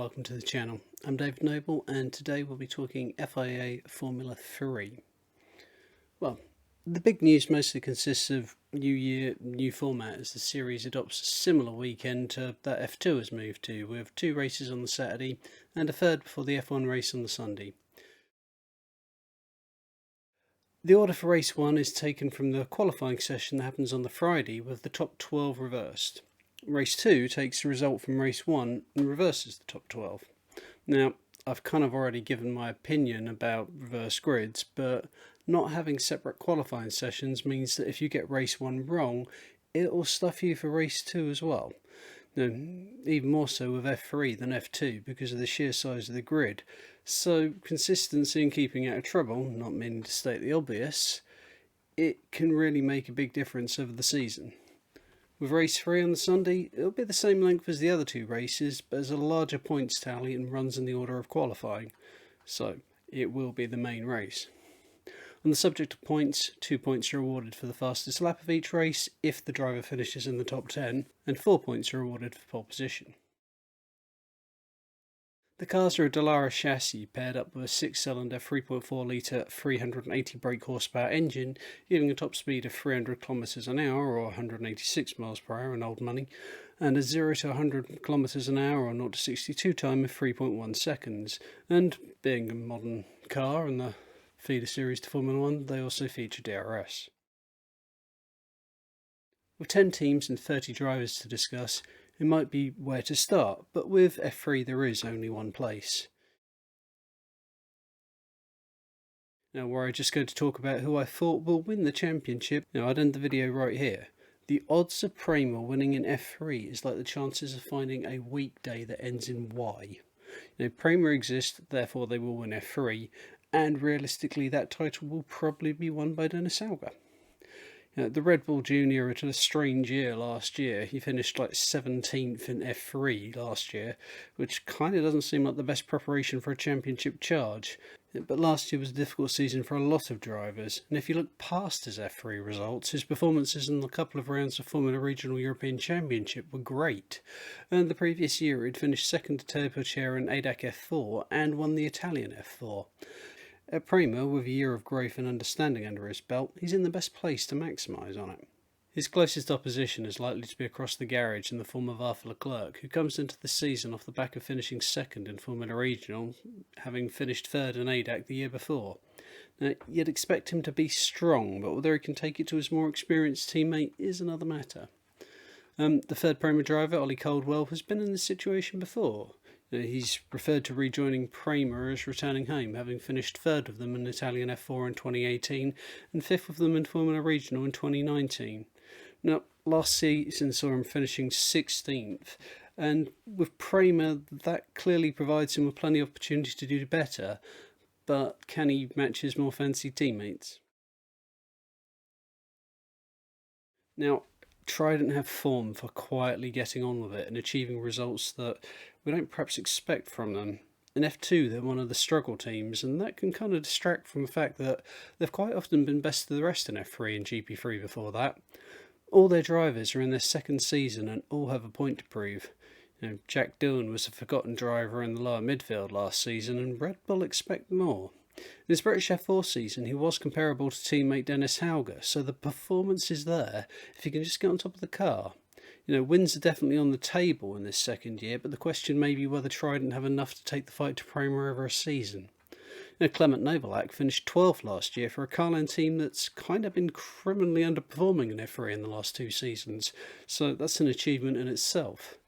welcome to the channel. I'm David Noble and today we'll be talking FIA Formula 3. Well, the big news mostly consists of new year, new format as the series adopts a similar weekend to that F2 has moved to, with 2 races on the Saturday and a third before the F1 race on the Sunday. The order for race 1 is taken from the qualifying session that happens on the Friday, with the top 12 reversed. Race 2 takes the result from race 1 and reverses the top 12. Now, I've kind of already given my opinion about reverse grids, but not having separate qualifying sessions means that if you get race 1 wrong, it'll stuff you for race 2 as well. Now, even more so with F3 than F2 because of the sheer size of the grid. So consistency and keeping out of trouble, not meaning to state the obvious, it can really make a big difference over the season. With race 3 on the Sunday, it'll be the same length as the other 2 races, but has a larger points tally and runs in the order of qualifying, so it will be the main race. On the subject of points, 2 points are awarded for the fastest lap of each race if the driver finishes in the top 10, and 4 points are awarded for pole position. The cars are a Dallara chassis paired up with a 6-cylinder 3.4 litre 380 brake horsepower engine, giving a top speed of 300 km an hour or 186 miles per hour in old money, and a 0 to 100 km an hour or 0 to 62 time of 3.1 seconds. And being a modern car and the feeder series to Formula 1, they also feature DRS. With 10 teams and 30 drivers to discuss, it might be where to start, but with F3 there is only one place. Now, were I just going to talk about who I thought will win the championship, I'd end the video right here. The odds of Prema winning in F3 is like the chances of finding a weekday that ends in Y. Prema exists, therefore they will win F3, and realistically that title will probably be won by Dennis Alger. The Red Bull Junior had a strange year last year. He finished like 17th in F3 last year, which kind of doesn't seem like the best preparation for a championship charge. But last year was a difficult season for a lot of drivers, and if you look past his F3 results, his performances in a couple of rounds of Formula Regional European Championship were great. And the previous year he'd finished second to Turbochair in ADAC F4 and won the Italian F4. At Prema, with a year of growth and understanding under his belt, he's in the best place to maximise on it. His closest opposition is likely to be across the garage in the form of Arthur Leclerc, who comes into the season off the back of finishing second in Formula Regional, having finished third in ADAC the year before. Now, you'd expect him to be strong, but whether he can take it to his more experienced teammate is another matter. The third Prema driver, Ollie Caldwell, has been in this situation before. He's referred to rejoining Prema as returning home, having finished third of them in Italian F4 in 2018 and fifth of them in Formula Regional in 2019. Now, last season saw him finishing 16th, and with Prema that clearly provides him with plenty of opportunity to do better, but can he match his more fancy teammates? Now, Trident have form for quietly getting on with it and achieving results that we don't perhaps expect from them. In F2 they're one of the struggle teams, and that can kind of distract from the fact that they've quite often been best of the rest in F3 and GP3 before that. All their drivers are in their second season and all have a point to prove. Jack Dillon was a forgotten driver in the lower midfield last season, and Red Bull expect more. In his British F4 season, he was comparable to teammate Dennis Alger, so the performance is there if he can just get on top of the car. Wins are definitely on the table in this second year, but the question may be whether Trident have enough to take the fight to Prema over a season. Clement Novalak finished 12th last year for a Carlin team that's kind of been criminally underperforming in F3 in the last 2 seasons, so that's an achievement in itself.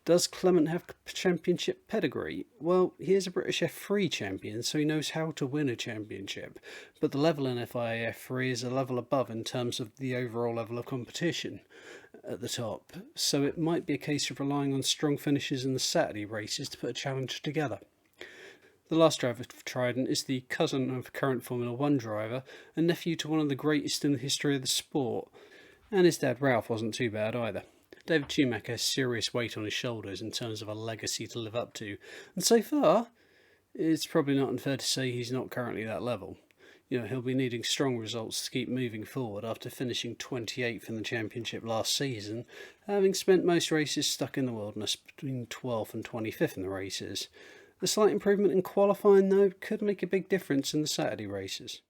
Does Clement have championship pedigree? Well, he is a British F3 champion, so he knows how to win a championship, but the level in FIA F3 is a level above in terms of the overall level of competition at the top, so it might be a case of relying on strong finishes in the Saturday races to put a challenge together. The last driver for Trident is the cousin of current Formula 1 driver and nephew to one of the greatest in the history of the sport, and his dad Ralph wasn't too bad either. David Schumacher has serious weight on his shoulders in terms of a legacy to live up to, and so far, it's probably not unfair to say he's not currently that level. He'll be needing strong results to keep moving forward after finishing 28th in the championship last season, having spent most races stuck in the wilderness between 12th and 25th in the races. The slight improvement in qualifying, though, could make a big difference in the Saturday races.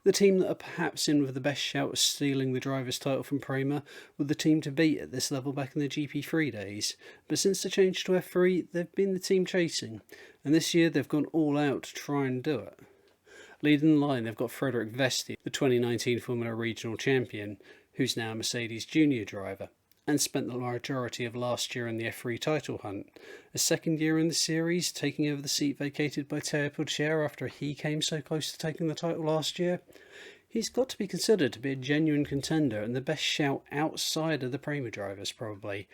The team that are perhaps in with the best shout of stealing the driver's title from Prema were the team to beat at this level back in the GP3 days, but since the change to F3 they've been the team chasing, and this year they've gone all out to try and do it. Leading the line they've got Frederik Vesti, the 2019 Formula Regional Champion, who's now a Mercedes Junior driver, and spent the majority of last year in the F3 title hunt. A second year in the series, taking over the seat vacated by Teo Puccier after he came so close to taking the title last year. He's got to be considered to be a genuine contender and the best shout outside of the Prema drivers, probably.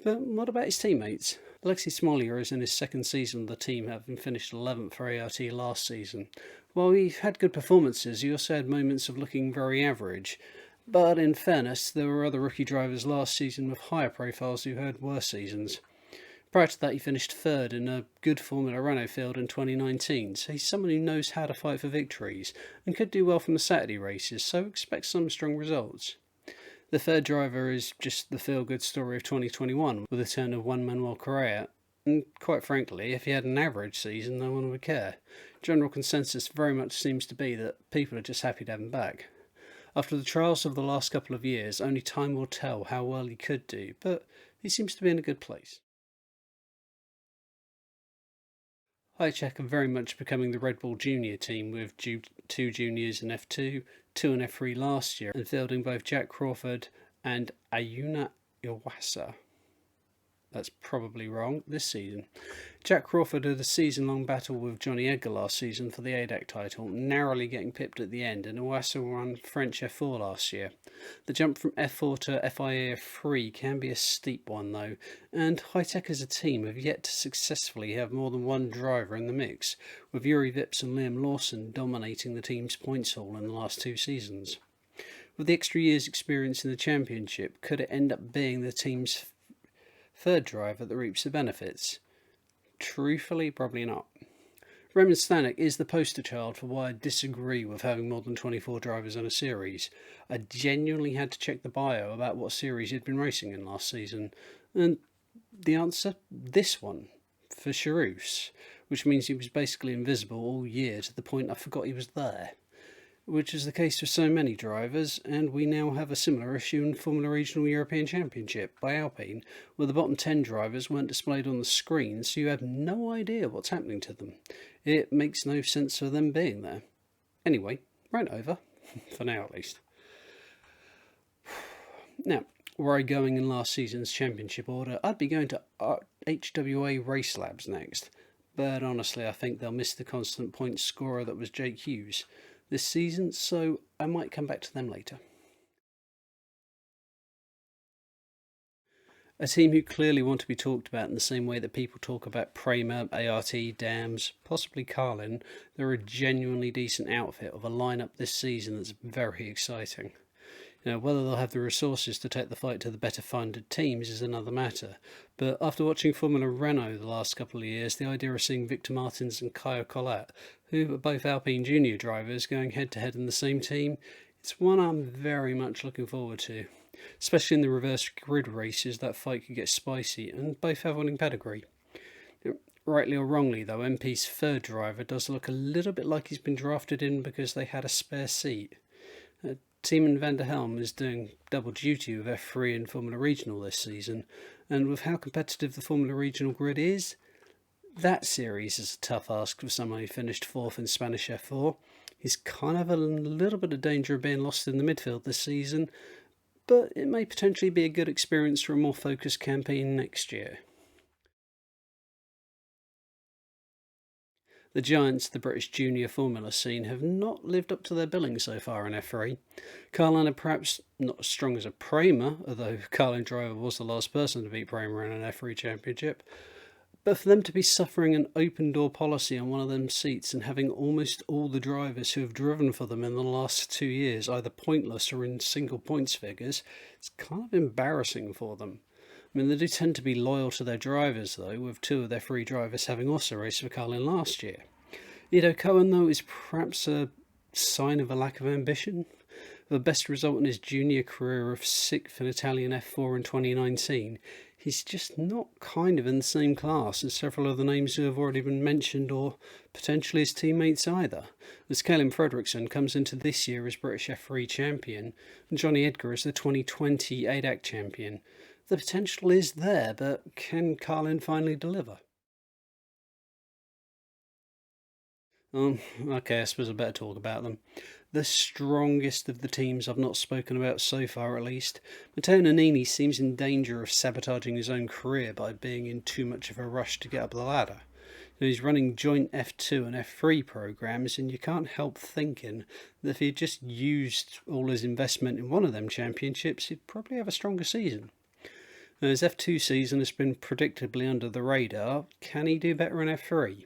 But what about his teammates? Alexis Smollier is in his second season of the team, having finished 11th for ART last season. While he had good performances, he also had moments of looking very average. But in fairness, there were other rookie drivers last season with higher profiles who had worse seasons. Prior to that, he finished third in a good Formula Renault field in 2019, so he's someone who knows how to fight for victories and could do well from the Saturday races, so expect some strong results. The third driver is just the feel-good story of 2021 with the turn of Juan Manuel Correa, and quite frankly, if he had an average season, no one would care. General consensus very much seems to be that people are just happy to have him back. After the trials of the last couple of years, only time will tell how well he could do, but he seems to be in a good place. High-Tech are very much becoming the Red Bull Junior team, with two juniors in F2, two in F3 last year, and fielding both Jack Crawford and Ayuna Iwasa. That's probably wrong, this season. Jack Crawford had a season-long battle with Johnny Edgar last season for the ADAC title, narrowly getting pipped at the end, and Iwasa won French F4 last year. The jump from F4 to FIA F3 can be a steep one though, and High-Tech as a team have yet to successfully have more than one driver in the mix, with Yuri Vips and Liam Lawson dominating the team's points haul in the last 2 seasons. With the extra year's experience in the championship, could it end up being the team's third driver that reaps the benefits? Truthfully, probably not. Roman Stanek is the poster child for why I disagree with having more than 24 drivers in a series. I genuinely had to check the bio about what series he'd been racing in last season, and the answer? This one, for Charouz, which means he was basically invisible all year to the point I forgot he was there. Which is the case with so many drivers, and we now have a similar issue in Formula Regional European Championship by Alpine, where the bottom 10 drivers weren't displayed on the screen, so you have no idea what's happening to them. It makes no sense for them being there. Anyway, right over, for now at least. Now, were I going in last season's championship order, I'd be going to HWA Race Labs next, but honestly I think they'll miss the constant point scorer that was Jake Hughes this season, so I might come back to them later. A team who clearly want to be talked about in the same way that people talk about Prema, ART, Dams, possibly Carlin. They're a genuinely decent outfit of a lineup this season that's very exciting. Whether they'll have the resources to take the fight to the better funded teams is another matter, but after watching Formula Renault the last couple of years, the idea of seeing Victor Martins and Caio Collat, who are both Alpine Junior drivers, going head to head in the same team, it's one I'm very much looking forward to. Especially in the reverse grid races, that fight could get spicy, and both have winning pedigree. Rightly or wrongly though, MP's third driver does look a little bit like he's been drafted in because they had a spare seat. Timon van der Helm is doing double duty with F3 and Formula Regional this season, and with how competitive the Formula Regional grid is, that series is a tough ask for someone who finished 4th in Spanish F4. He's kind of a little bit of danger of being lost in the midfield this season, but it may potentially be a good experience for a more focused campaign next year. The giants of the British junior formula scene have not lived up to their billing so far in F3. Carlin are perhaps not as strong as a Prema, although Carlin driver was the last person to beat Prema in an F3 championship. But for them to be suffering an open door policy on one of them seats and having almost all the drivers who have driven for them in the last 2 years either pointless or in single points figures, it's kind of embarrassing for them. I mean, they do tend to be loyal to their drivers though, with 2 of their 3 drivers having also raced for Carlin last year. Ido Cohen, though, is perhaps a sign of a lack of ambition. The best result in his junior career of 6th in Italian F4 in 2019, he's just not kind of in the same class as several of the names who have already been mentioned, or potentially his teammates either, as Calum Fredrickson comes into this year as British F3 champion, and Johnny Edgar as the 2020 ADAC champion. The potential is there, but can Carlin finally deliver? Okay, I suppose I better talk about them. The strongest of the teams I've not spoken about so far, at least. Matteo Nannini seems in danger of sabotaging his own career by being in too much of a rush to get up the ladder. He's running joint F2 and F3 programs, and you can't help thinking that if he had just used all his investment in one of them championships, he'd probably have a stronger season. Now, his F2 season has been predictably under the radar. Can he do better in F3?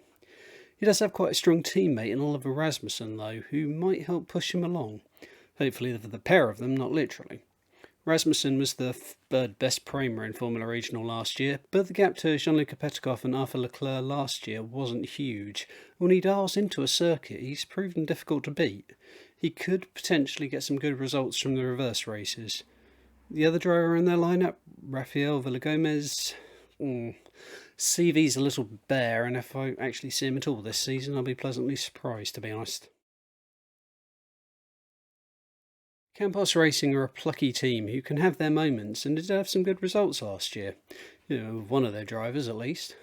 He does have quite a strong teammate in Oliver Rasmussen, though, who might help push him along. Hopefully for the pair of them, not literally. Rasmussen was the third best Prema in Formula Regional last year, but the gap to Jean-Luc Petkov and Arthur Leclerc last year wasn't huge. When he dials into a circuit, he's proven difficult to beat. He could potentially get some good results from the reverse races. The other driver in their lineup, Rafael Villagomez, CV's a little bare, and if I actually see him at all this season, I'll be pleasantly surprised, to be honest. Campos Racing are a plucky team who can have their moments and did have some good results last year. One of their drivers at least.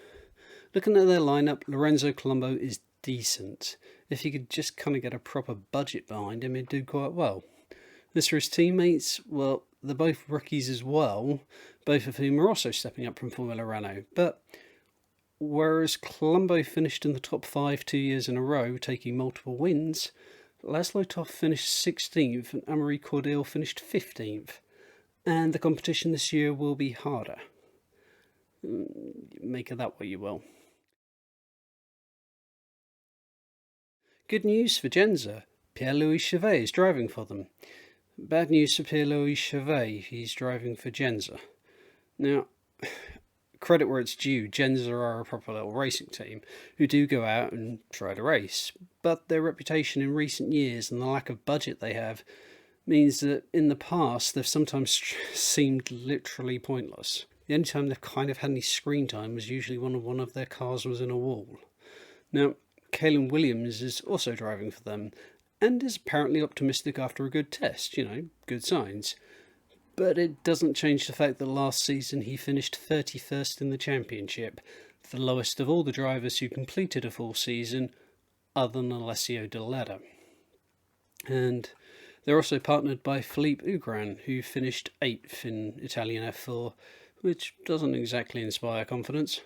Looking at their lineup, Lorenzo Colombo is decent. If he could just kind of get a proper budget behind him, he'd do quite well. As for his teammates, well, they're both rookies as well, both of whom are also stepping up from Formula Renault. But whereas Colombo finished in the top 5 2 years in a row, taking multiple wins, Laszlo Toth finished 16th and Amaury Cordeel finished 15th. And the competition this year will be harder. Make of that what you will. Good news for Genza. Pierre-Louis Chevet is driving for them. Bad news for Pierre-Louis Chevet, he's driving for Genza. Now, credit where it's due, Genza are a proper little racing team who do go out and try to race, but their reputation in recent years and the lack of budget they have means that in the past they've sometimes seemed literally pointless. The only time they've kind of had any screen time was usually when one of their cars was in a wall. Now, Caelan Williams is also driving for them, and is apparently optimistic after a good test, good signs. But it doesn't change the fact that last season he finished 31st in the championship, the lowest of all the drivers who completed a full season, other than Alessio De Letta. And they're also partnered by Philippe Ugran, who finished 8th in Italian F4, which doesn't exactly inspire confidence.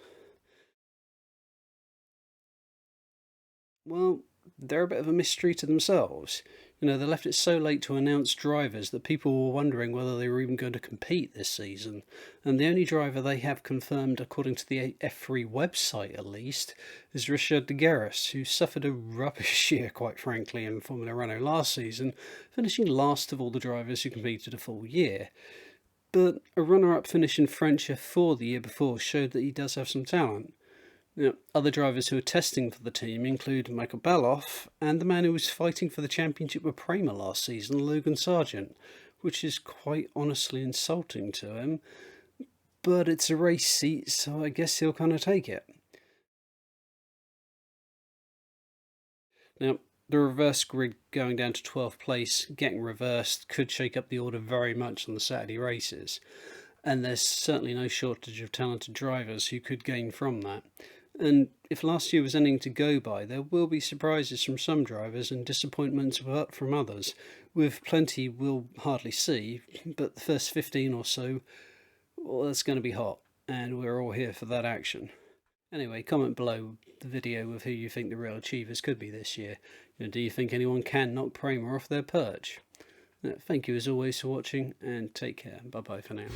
Well, they're a bit of a mystery to themselves. They left it so late to announce drivers that people were wondering whether they were even going to compete this season. And the only driver they have confirmed, according to the F3 website at least, is Richard de Gueris, who suffered a rubbish year, quite frankly, in Formula Renault last season, finishing last of all the drivers who competed a full year. But a runner-up finish in French F4 the year before showed that he does have some talent. Now, other drivers who are testing for the team include Michael Baloff and the man who was fighting for the championship with Prema last season, Logan Sargent, which is quite honestly insulting to him. But it's a race seat, so I guess he'll kind of take it. Now, the reverse grid going down to 12th place, getting reversed, could shake up the order very much on the Saturday races. And there's certainly no shortage of talented drivers who could gain from that. And if last year was anything to go by, there will be surprises from some drivers and disappointments from others, with plenty we'll hardly see, but the first 15 or so, well, that's going to be hot, and we're all here for that action. Anyway, comment below the video with who you think the real achievers could be this year. Do you think anyone can knock Prema off their perch? Thank you as always for watching, and take care. Bye bye for now.